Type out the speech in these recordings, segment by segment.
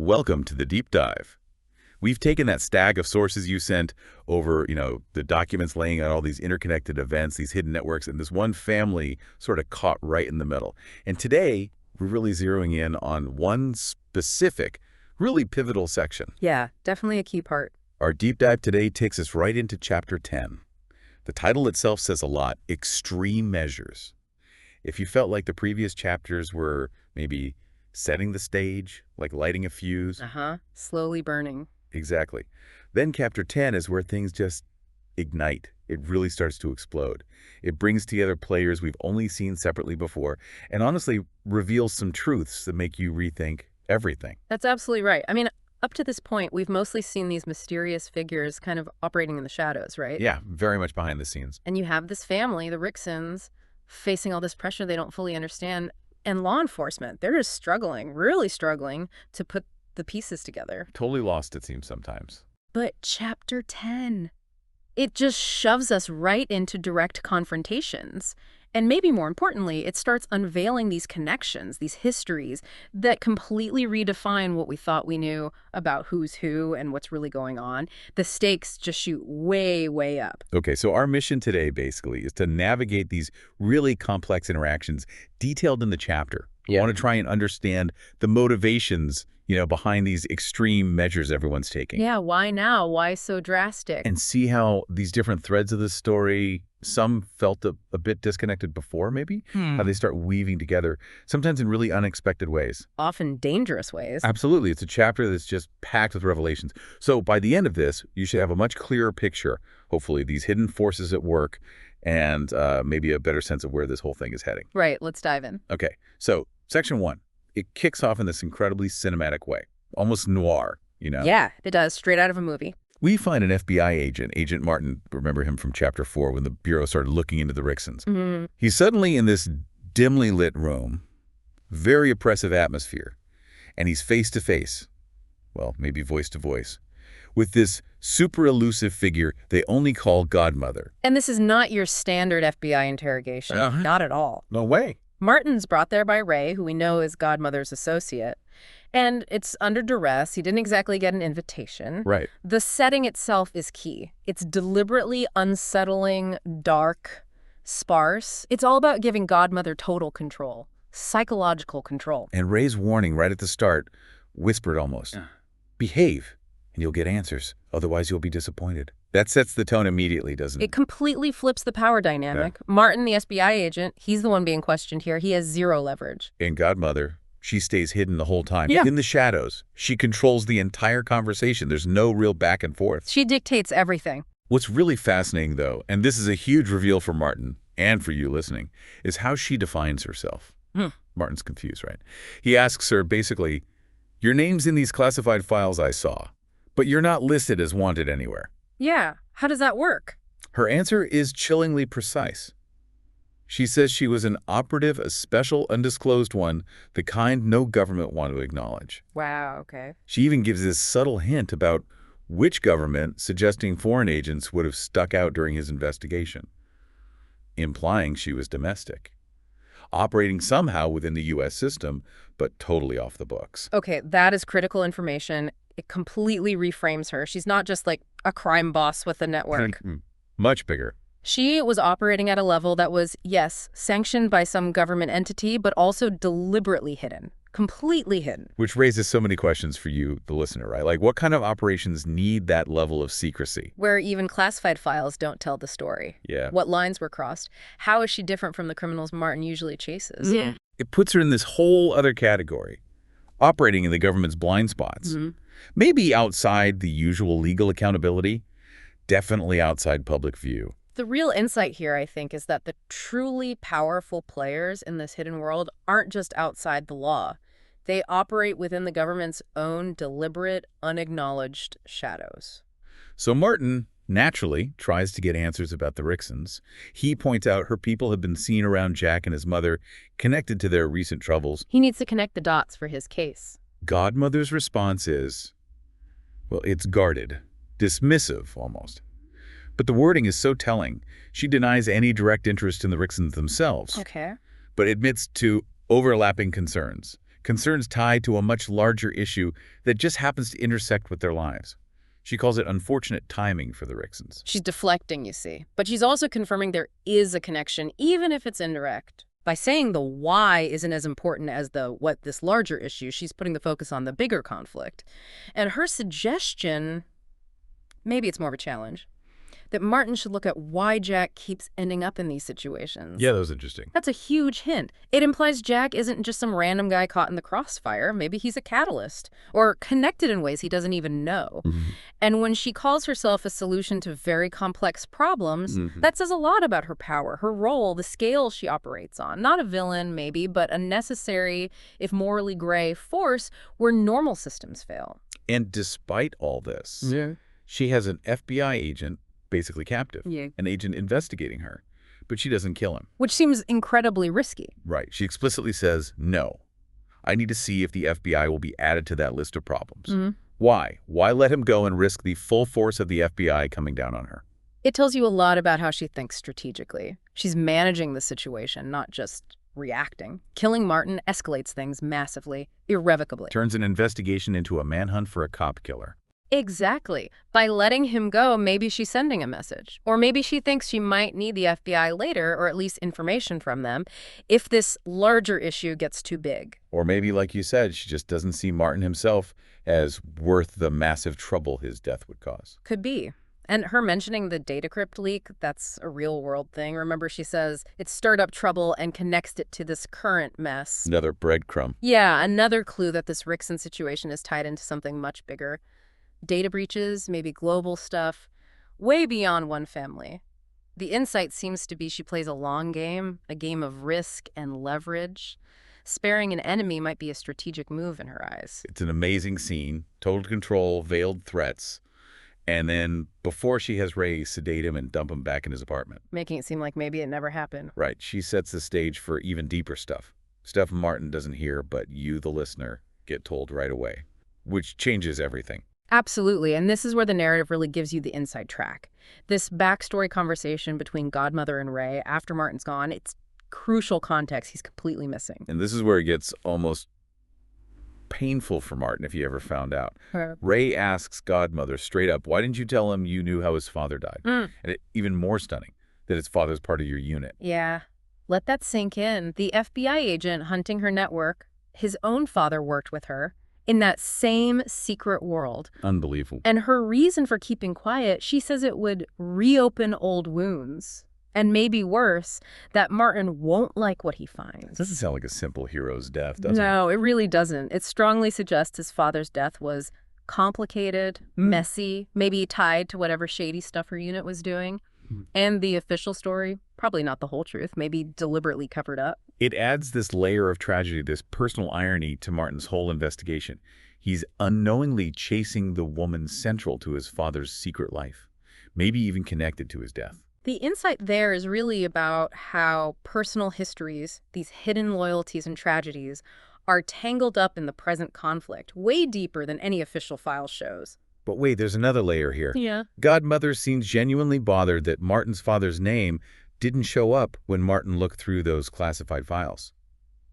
Welcome to the deep dive. We've taken that stack of sources you sent over, the documents laying out all these interconnected events, these hidden networks, and this one family sort of caught right in the middle. And today, we're really zeroing in on one specific, really pivotal section. Yeah, definitely a key part. Our deep dive today takes us right into Chapter 10. The title itself says a lot: Extreme Measures. If you felt like the previous chapters were maybe setting the stage, like lighting a fuse. Slowly burning. Exactly. Then Chapter 10 is where things just ignite. It really starts to explode. It brings together players we've only seen separately before, and honestly reveals some truths that make you rethink everything. That's absolutely right. I mean, up to this point, we've mostly seen these mysterious figures kind of operating in the shadows, right? Yeah, very much behind the scenes. And you have this family, the Ricksons, facing all this pressure they don't fully understand. And law enforcement, they're just struggling, really struggling to put the pieces together. Totally lost, it seems sometimes. But Chapter 10, it just shoves us right into direct confrontations. And maybe more importantly, it starts unveiling these connections, these histories that completely redefine what we thought we knew about who's who and what's really going on. The stakes just shoot way, way up. Okay, so our mission today basically is to navigate these really complex interactions detailed in the chapter. I want to try and understand the motivations, behind these extreme measures everyone's taking. Yeah, why now? Why so drastic? And see how these different threads of the story, some felt a bit disconnected before, maybe, how they start weaving together, sometimes in really unexpected ways. Often dangerous ways. Absolutely. It's a chapter that's just packed with revelations. So by the end of this, you should have a much clearer picture, hopefully, these hidden forces at work and maybe a better sense of where this whole thing is heading. Right. Let's dive in. Okay. So Section 1. It kicks off in this incredibly cinematic way, almost noir, Yeah, it does. Straight out of a movie. We find an FBI agent, Agent Martin, remember him from Chapter 4 when the Bureau started looking into the Ricksons. He's suddenly in this dimly lit room, very oppressive atmosphere, and he's face to face, well, maybe voice to voice, with this super elusive figure they only call Godmother. And this is not your standard FBI interrogation. Not at all. No way. Martin's brought there by Ray, who we know is Godmother's associate. And it's under duress. He didn't exactly get an invitation. Right. The setting itself is key. It's deliberately unsettling, dark, sparse. It's all about giving Godmother total control, psychological control. And Ray's warning right at the start, whispered almost, behave and you'll get answers. Otherwise, you'll be disappointed. That sets the tone immediately, doesn't it? It completely flips the power dynamic. Yeah. Martin, the FBI agent, he's the one being questioned here. He has zero leverage. And Godmother, she stays hidden the whole time. In the shadows. She controls the entire conversation. There's no real back and forth. She dictates everything. What's really fascinating, though, and this is a huge reveal for Martin and for you listening, is how she defines herself. Martin's confused, right? He asks her, basically, your name's in these classified files I saw, but you're not listed as wanted anywhere. Yeah, how does that work? Her answer is chillingly precise. She says she was an operative, a special, undisclosed one, the kind no government want to acknowledge. Wow, okay. She even gives this subtle hint about which government, suggesting foreign agents would have stuck out during his investigation, implying she was domestic, operating somehow within the U.S. system, but totally off the books. Okay, that is critical information. It completely reframes her. She's not just like a crime boss with a network. Much bigger. She was operating at a level that was, yes, sanctioned by some government entity, but also deliberately hidden, completely hidden. Which raises so many questions for you, the listener, right? Like, what kind of operations need that level of secrecy? Where even classified files don't tell the story. Yeah. What lines were crossed? How is she different from the criminals Martin usually chases? Yeah. It puts her in this whole other category, operating in the government's blind spots. Maybe outside the usual legal accountability, definitely outside public view. The real insight here, I think, is that the truly powerful players in this hidden world aren't just outside the law. They operate within the government's own deliberate, unacknowledged shadows. So Martin, naturally, tries to get answers about the Ricksons. He points out her people have been seen around Jack and his mother, connected to their recent troubles. He needs to connect the dots for his case. Godmother's response is, well, it's guarded, dismissive almost. But the wording is so telling. She denies any direct interest in the Ricksons themselves. Okay. But admits to overlapping concerns, concerns tied to a much larger issue that just happens to intersect with their lives. She calls it unfortunate timing for the Ricksons. She's deflecting, you see. But she's also confirming there is a connection, even if it's indirect. By saying the why isn't as important as the what this larger issue, she's putting the focus on the bigger conflict. And her suggestion, maybe it's more of a challenge, that Martin should look at why Jack keeps ending up in these situations. Yeah, that was interesting. That's a huge hint. It implies Jack isn't just some random guy caught in the crossfire. Maybe he's a catalyst or connected in ways he doesn't even know. And when she calls herself a solution to very complex problems, that says a lot about her power, her role, the scale she operates on. Not a villain, maybe, but a necessary, if morally gray, force where normal systems fail. And despite all this, she has an FBI agent basically captive, an agent investigating her, but she doesn't kill him. Which seems incredibly risky. Right. She explicitly says, no, I need to see if the FBI will be added to that list of problems. Why? Why let him go and risk the full force of the FBI coming down on her? It tells you a lot about how she thinks strategically. She's managing the situation, not just reacting. Killing Martin escalates things massively, irrevocably. Turns an investigation into a manhunt for a cop killer. Exactly. By letting him go, maybe she's sending a message. Or maybe she thinks she might need the FBI later, or at least information from them, if this larger issue gets too big. Or maybe, like you said, she just doesn't see Martin himself as worth the massive trouble his death would cause. Could be. And her mentioning the data crypt leak, that's a real-world thing. Remember, she says it stirred up trouble and connects it to this current mess. Another breadcrumb. Yeah, another clue that this Rickson situation is tied into something much bigger. Data breaches, maybe global stuff, way beyond one family. The insight seems to be she plays a long game, a game of risk and leverage. Sparing an enemy might be a strategic move in her eyes. It's an amazing scene, total control, veiled threats, and then before she has Ray sedate him and dump him back in his apartment. Making it seem like maybe it never happened. Right. She sets the stage for even deeper stuff. Stuff Martin doesn't hear, but you, the listener, get told right away, which changes everything. Absolutely, and this is where the narrative really gives you the inside track. This backstory conversation between Godmother and Ray after Martin's gone, it's crucial context he's completely missing. And this is where it gets almost painful for Martin if he ever found out. Ray asks Godmother straight up, why didn't you tell him you knew how his father died? And even more stunning, that his father's part of your unit. Yeah, let that sink in. The FBI agent hunting her network, his own father worked with her in that same secret world. Unbelievable. And her reason for keeping quiet, she says it would reopen old wounds. And maybe worse, that Martin won't like what he finds. Doesn't sound like a simple hero's death, does it? No, it really doesn't. It strongly suggests his father's death was complicated, messy, maybe tied to whatever shady stuff her unit was doing. And the official story, probably not the whole truth, maybe deliberately covered up. It adds this layer of tragedy, this personal irony to Martin's whole investigation. He's unknowingly chasing the woman central to his father's secret life, maybe even connected to his death. The insight there is really about how personal histories, these hidden loyalties and tragedies, are tangled up in the present conflict, way deeper than any official file shows. But wait, there's another layer here. Yeah. Godmother seems genuinely bothered that Martin's father's name didn't show up when Martin looked through those classified files.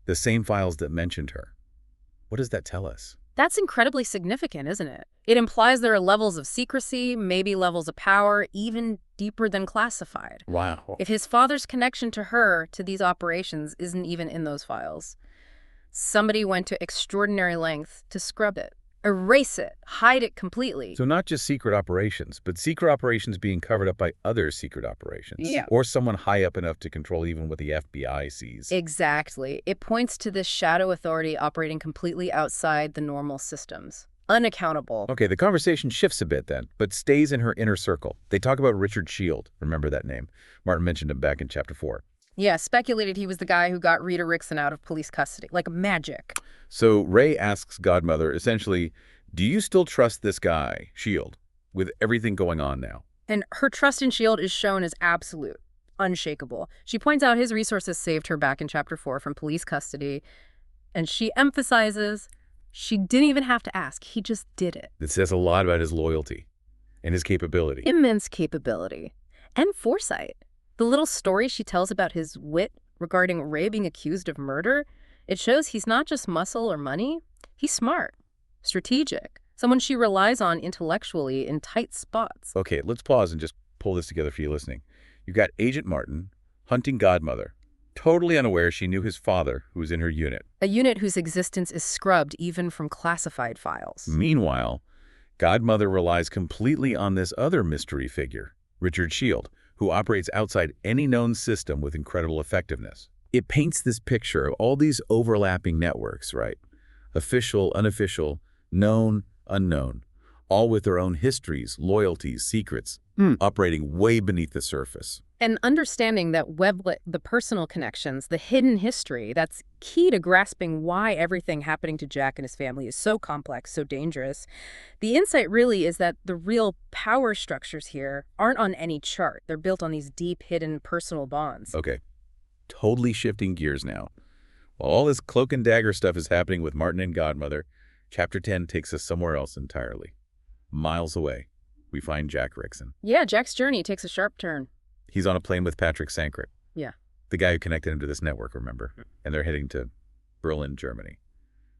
The same files that mentioned her. What does that tell us? That's incredibly significant, isn't it? It implies there are levels of secrecy, maybe levels of power, even deeper than classified. Wow. If his father's connection to her, to these operations, isn't even in those files, somebody went to extraordinary lengths to scrub it, erase it, hide it completely. So not just secret operations, but secret operations being covered up by other secret operations. Yeah. Or someone high up enough to control even what the FBI sees. Exactly. It points to this shadow authority operating completely outside the normal systems. Unaccountable. Okay, the conversation shifts a bit then, but stays in her inner circle. They talk about Richard Shield. Remember that name. Martin mentioned him back in Chapter 4. Yeah, speculated he was the guy who got Rita Rickson out of police custody, like magic. So Ray asks Godmother, essentially, do you still trust this guy, Shield, with everything going on now? And her trust in Shield is shown as absolute, unshakable. She points out his resources saved her back in Chapter 4 from police custody, and she emphasizes she didn't even have to ask. He just did it. It says a lot about his loyalty and his capability. Immense capability. And foresight. The little story she tells about his wit regarding Ray being accused of murder, It shows he's not just muscle or money. He's smart, strategic, someone she relies on intellectually in tight spots. Okay, let's pause and just pull this together for you listening. You've got Agent Martin hunting Godmother, totally unaware she knew his father, who was in her unit. A unit whose existence is scrubbed even from classified files. Meanwhile, Godmother relies completely on this other mystery figure, Richard Shield, who operates outside any known system with incredible effectiveness. It paints this picture of all these overlapping networks, right? Official, unofficial, known, unknown, all with their own histories, loyalties, secrets, operating way beneath the surface. And understanding that the personal connections, the hidden history, that's key to grasping why everything happening to Jack and his family is so complex, so dangerous. The insight really is that the real power structures here aren't on any chart. They're built on these deep, hidden personal bonds. Okay, totally shifting gears now. While all this cloak and dagger stuff is happening with Martin and Godmother, Chapter 10 takes us somewhere else entirely. Miles away, we find Jack Rickson. Yeah, Jack's journey takes a sharp turn. He's on a plane with Patrick Sankrit. Yeah. The guy who connected him to this network, remember? And they're heading to Berlin, Germany,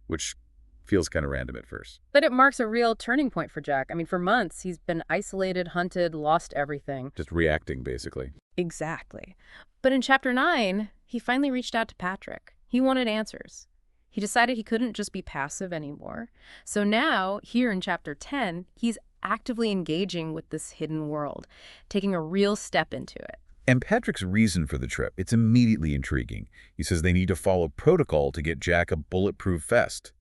which feels kind of random at first. But it marks a real turning point for Jack. I mean, for months, he's been isolated, hunted, lost everything. Just reacting, basically. Exactly. But in Chapter 9, he finally reached out to Patrick. He wanted answers. He decided he couldn't just be passive anymore. So now, here in Chapter 10, he's actively engaging with this hidden world, taking a real step into it. And Patrick's reason for the trip, it's immediately intriguing. He says they need to follow protocol to get Jack a bulletproof vest.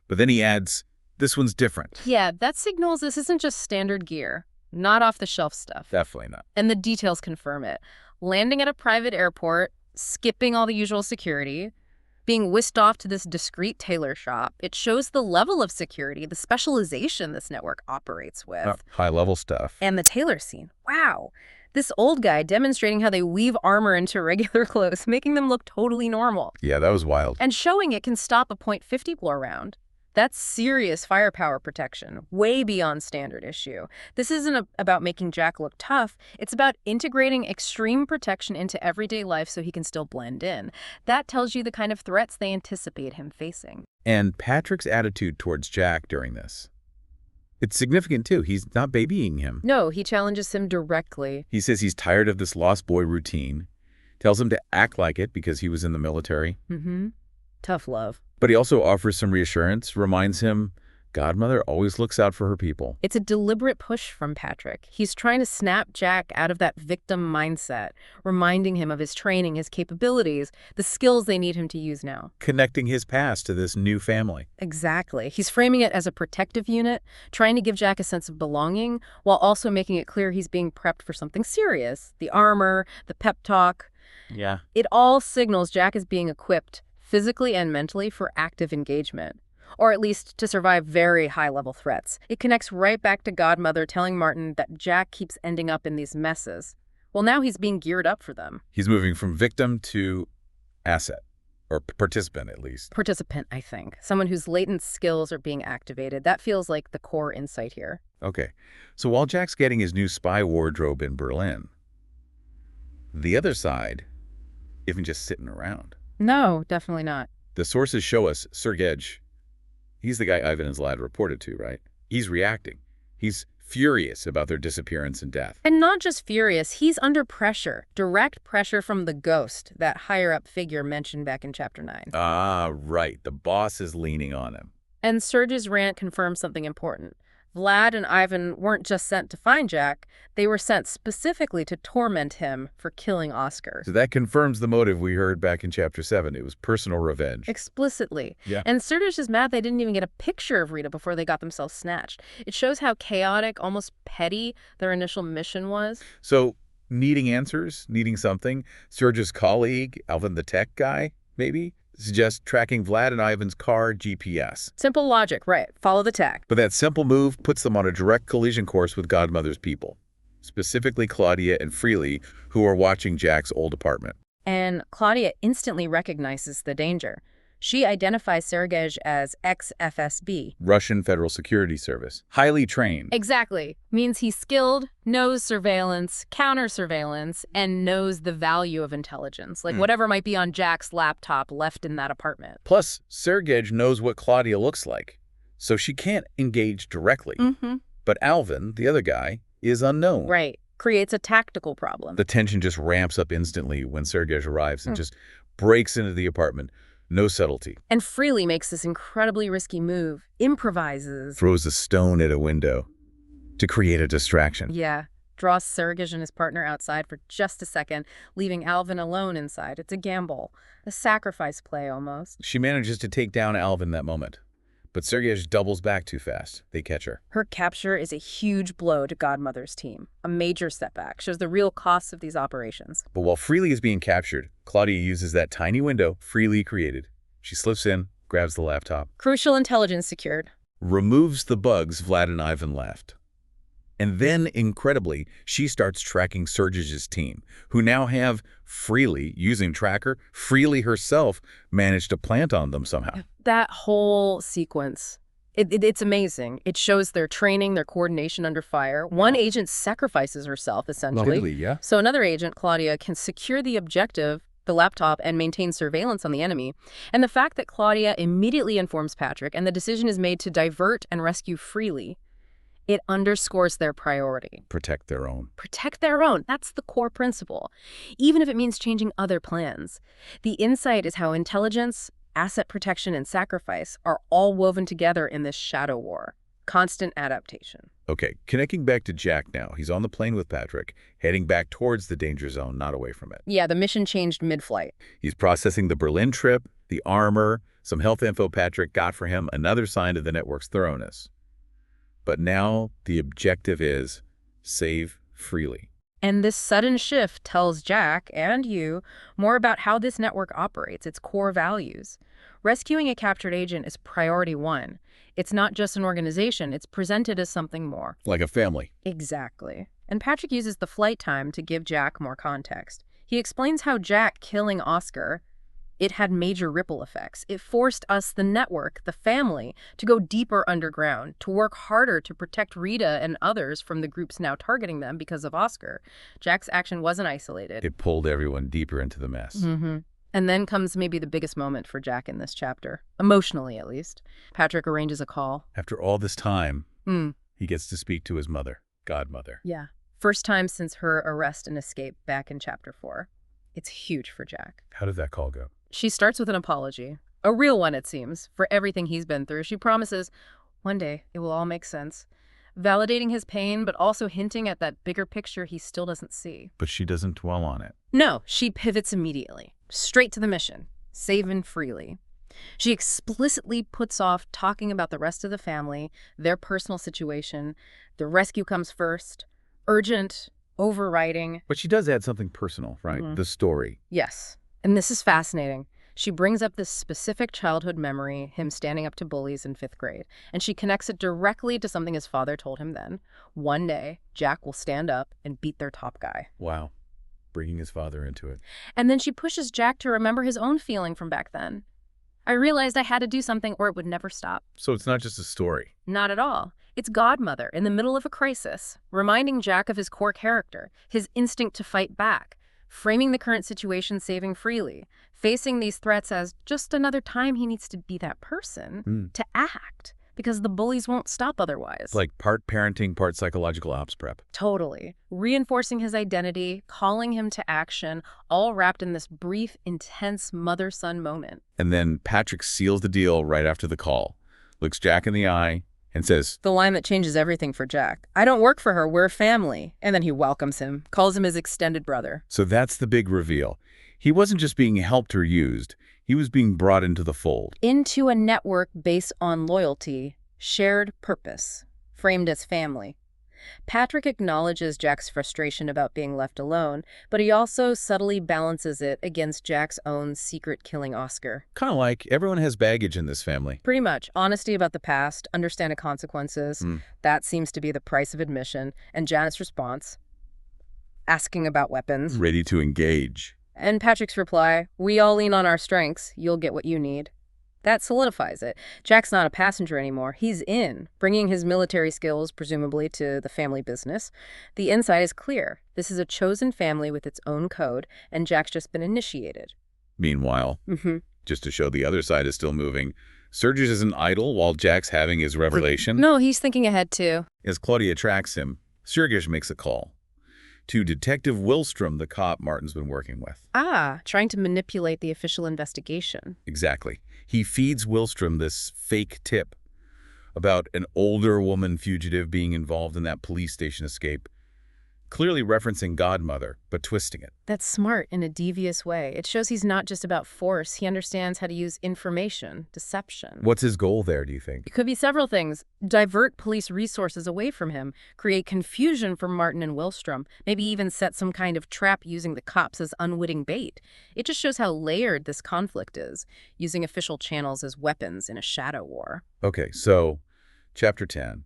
But then he adds, this one's different. Yeah, that signals this isn't just standard gear, not off-the-shelf stuff. Definitely not. And the details confirm it. Landing at a private airport, skipping all the usual security, being whisked off to this discreet tailor shop, it shows the level of security, the specialization this network operates with. High-level stuff. And the tailor scene. Wow. This old guy demonstrating how they weave armor into regular clothes, making them look totally normal. Yeah, that was wild. And showing it can stop a .50 bore round. That's serious firepower protection, way beyond standard issue. This isn't about making Jack look tough. It's about integrating extreme protection into everyday life so he can still blend in. That tells you the kind of threats they anticipate him facing. And Patrick's attitude towards Jack during this. It's significant, too. He's not babying him. No, he challenges him directly. He says he's tired of this lost boy routine, tells him to act like it because he was in the military. Tough love. But he also offers some reassurance, reminds him Godmother always looks out for her people. It's a deliberate push from Patrick. He's trying to snap Jack out of that victim mindset, reminding him of his training, his capabilities, the skills they need him to use now. Connecting his past to this new family. Exactly. He's framing it as a protective unit, trying to give Jack a sense of belonging, while also making it clear he's being prepped for something serious. The armor, the pep talk. Yeah. It all signals Jack is being equipped physically and mentally for active engagement, or at least to survive very high-level threats. It connects right back to Godmother telling Martin that Jack keeps ending up in these messes. Well, now he's being geared up for them. He's moving from victim to asset, or participant at least. Participant, I think. Someone whose latent skills are being activated. That feels like the core insight here. Okay, so while Jack's getting his new spy wardrobe in Berlin, the other side isn't just sitting around. No, definitely not. The sources show us Sergej. He's the guy Ivan and Zlad reported to, right? He's reacting. He's furious about their disappearance and death. And not just furious, he's under pressure. Direct pressure from the ghost, that higher-up figure mentioned back in Chapter 9. Ah, right. The boss is leaning on him. And Sergej's rant confirms something important. Vlad and Ivan weren't just sent to find Jack, they were sent specifically to torment him for killing Oscar. So that confirms the motive we heard back in Chapter 7. It was personal revenge. Explicitly. Yeah. And Sergej is mad they didn't even get a picture of Rita before they got themselves snatched. It shows how chaotic, almost petty their initial mission was. So, needing answers, needing something, Sergej's colleague, Alvin the tech guy, maybe, suggests tracking Vlad and Ivan's car GPS. Simple logic, right. Follow the tag. But that simple move puts them on a direct collision course with Godmother's people, specifically Claudia and Freely, who are watching Jack's old apartment. And Claudia instantly recognizes the danger. She identifies Sergej as ex-FSB. Russian Federal Security Service. Highly trained. Exactly. Means he's skilled, knows surveillance, counter-surveillance, and knows the value of intelligence. Like whatever might be on Jack's laptop left in that apartment. Plus, Sergej knows what Claudia looks like, so she can't engage directly. But Alvin, the other guy, is unknown. Right. Creates a tactical problem. The tension just ramps up instantly when Sergej arrives and just breaks into the apartment. No subtlety. And freely makes this incredibly risky move. Improvises. Throws a stone at a window to create a distraction. Yeah. Draws Sergej and his partner outside for just a second, leaving Alvin alone inside. It's a gamble. A sacrifice play, almost. She manages to take down Alvin that moment. But Sergej doubles back too fast. They catch her. Her capture is a huge blow to Godmother's team. A major setback. Shows the real costs of these operations. But while Freely is being captured, Claudia uses that tiny window Freely created. She slips in, grabs the laptop. Crucial intelligence secured. Removes the bugs Vlad and Ivan left. And then, incredibly, she starts tracking Sergej's team, who now have Freely, using Tracker, Freely herself managed to plant on them somehow. That whole sequence, it's amazing. It shows their training, their coordination under fire. One agent sacrifices herself, essentially. Yeah. So another agent, Claudia, can secure the objective, the laptop, and maintain surveillance on the enemy. And the fact that Claudia immediately informs Patrick and the decision is made to divert and rescue Freely, it underscores their priority. Protect their own. Protect their own. That's the core principle, even if it means changing other plans. The insight is how intelligence, asset protection, and sacrifice are all woven together in this shadow war. Constant adaptation. Okay, connecting back to Jack now. He's on the plane with Patrick, heading back towards the danger zone, not away from it. Yeah, the mission changed mid-flight. He's processing the Berlin trip, the armor, some health info Patrick got for him, another sign of the network's thoroughness. But now the objective is save Freely. And this sudden shift tells Jack and you more about how this network operates, its core values. Rescuing a captured agent is priority one. It's not just an organization, it's presented as something more. Like a family. Exactly. And Patrick uses the flight time to give Jack more context. He explains how Jack killing Oscar, it had major ripple effects. It forced us, the network, the family, to go deeper underground, to work harder to protect Rita and others from the groups now targeting them because of Oscar. Jack's action wasn't isolated. It pulled everyone deeper into the mess. And then comes maybe the biggest moment for Jack in this chapter, emotionally at least. Patrick arranges a call. After all this time, he gets to speak to his mother, Godmother. Yeah. First time since her arrest and escape back in chapter 4. It's huge for Jack. How did that call go? She starts with an apology, a real one it seems, for everything he's been through. She promises one day it will all make sense, validating his pain but also hinting at that bigger picture he still doesn't see. But she doesn't dwell on it. No, she pivots immediately, straight to the mission, saving Freely. She explicitly puts off talking about the rest of the family, their personal situation. The rescue comes first, urgent, overriding. But she does add something personal, right? The story. Yes. And this is fascinating. She brings up this specific childhood memory, him standing up to bullies in 5th grade, and she connects it directly to something his father told him then. One day, Jack will stand up and beat their top guy. Wow. Bringing his father into it. And then she pushes Jack to remember his own feeling from back then. I realized I had to do something or it would never stop. So it's not just a story. Not at all. It's Godmother in the middle of a crisis, reminding Jack of his core character, his instinct to fight back, framing the current situation saving Freely, facing these threats as just another time he needs to be that person, to act, because the bullies won't stop otherwise. Like part parenting, part psychological ops prep. Totally. Reinforcing his identity, calling him to action, all wrapped in this brief, intense mother-son moment. And then Patrick seals the deal right after the call, looks Jack in the eye, and says, the line that changes everything for Jack. I don't work for her, we're family. And then he welcomes him, calls him his extended brother. So that's the big reveal. He wasn't just being helped or used, he was being brought into the fold. Into a network based on loyalty, shared purpose, framed as family. Patrick acknowledges Jack's frustration about being left alone, but he also subtly balances it against Jack's own secret killing Oscar. Kind of like everyone has baggage in this family. Pretty much. Honesty about the past, understand the consequences. That seems to be the price of admission. And Janet's response, asking about weapons. Ready to engage. And Patrick's reply, we all lean on our strengths. You'll get what you need. That solidifies it. Jack's not a passenger anymore. He's in, bringing his military skills, presumably, to the family business. The inside is clear. This is a chosen family with its own code, and Jack's just been initiated. Meanwhile, just to show the other side is still moving, Sergej isn't idle while Jack's having his revelation. No, he's thinking ahead, too. As Claudia tracks him, Sergej makes a call to Detective Willstrom, the cop Martin's been working with. Ah, trying to manipulate the official investigation. Exactly. He feeds Willstrom this fake tip about an older woman fugitive being involved in that police station escape, clearly referencing Godmother, but twisting it. That's smart in a devious way. It shows he's not just about force. He understands how to use information, deception. What's his goal there, do you think? It could be several things. Divert police resources away from him, create confusion for Martin and Willstrom, maybe even set some kind of trap using the cops as unwitting bait. It just shows how layered this conflict is, using official channels as weapons in a shadow war. Okay, so Chapter 10.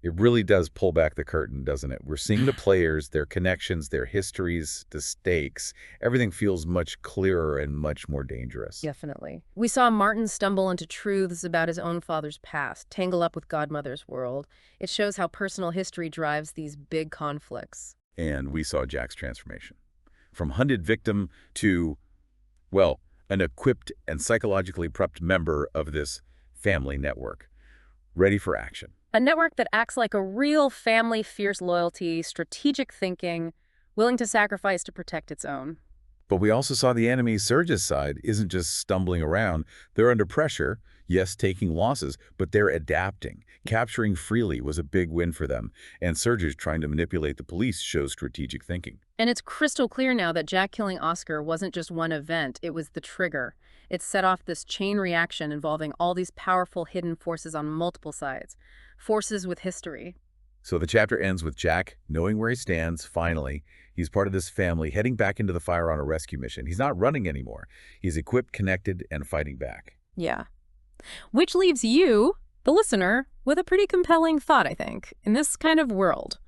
It really does pull back the curtain, doesn't it? We're seeing the players, their connections, their histories, the stakes. Everything feels much clearer and much more dangerous. Definitely. We saw Martin stumble into truths about his own father's past, tangle up with Godmother's world. It shows how personal history drives these big conflicts. And we saw Jack's transformation. From hunted victim to, well, an equipped and psychologically prepped member of this family network, ready for action. A network that acts like a real family, fierce loyalty, strategic thinking, willing to sacrifice to protect its own. But we also saw the enemy, Sergej's side, isn't just stumbling around. They're under pressure, yes, taking losses, but they're adapting. Capturing freely was a big win for them, and Sergej trying to manipulate the police shows strategic thinking. And it's crystal clear now that Jack killing Oscar wasn't just one event, it was the trigger. It set off this chain reaction involving all these powerful hidden forces on multiple sides. Forces with history. So the chapter ends with Jack knowing where he stands, finally. He's part of this family, heading back into the fire on a rescue mission. He's not running anymore. He's equipped, connected, and fighting back. Yeah. Which leaves you, the listener, with a pretty compelling thought, I think. In this kind of world,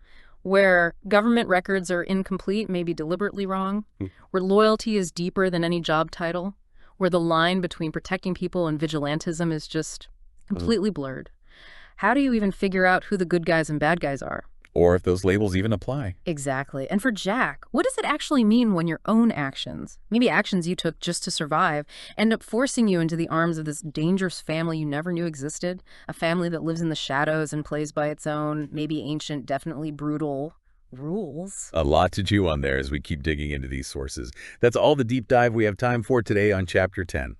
where government records are incomplete, maybe deliberately wrong, where loyalty is deeper than any job title, where the line between protecting people and vigilantism is just completely blurred. How do you even figure out who the good guys and bad guys are? Or if those labels even apply. Exactly. And for Jack, what does it actually mean when your own actions, maybe actions you took just to survive, end up forcing you into the arms of this dangerous family you never knew existed? A family that lives in the shadows and plays by its own, maybe ancient, definitely brutal rules. A lot to chew on there as we keep digging into these sources. That's all the deep dive we have time for today on Chapter 10.